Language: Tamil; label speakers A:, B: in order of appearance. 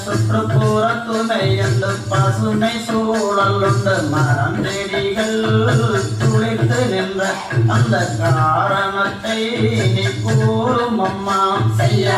A: சுற்றுப்புற துணை என்று பசுமை சூழலுண்டு மரம் செடிகள் துளித்து நின்ற அந்த காரணத்தை நீ கூறும் அம்மா
B: செய்ய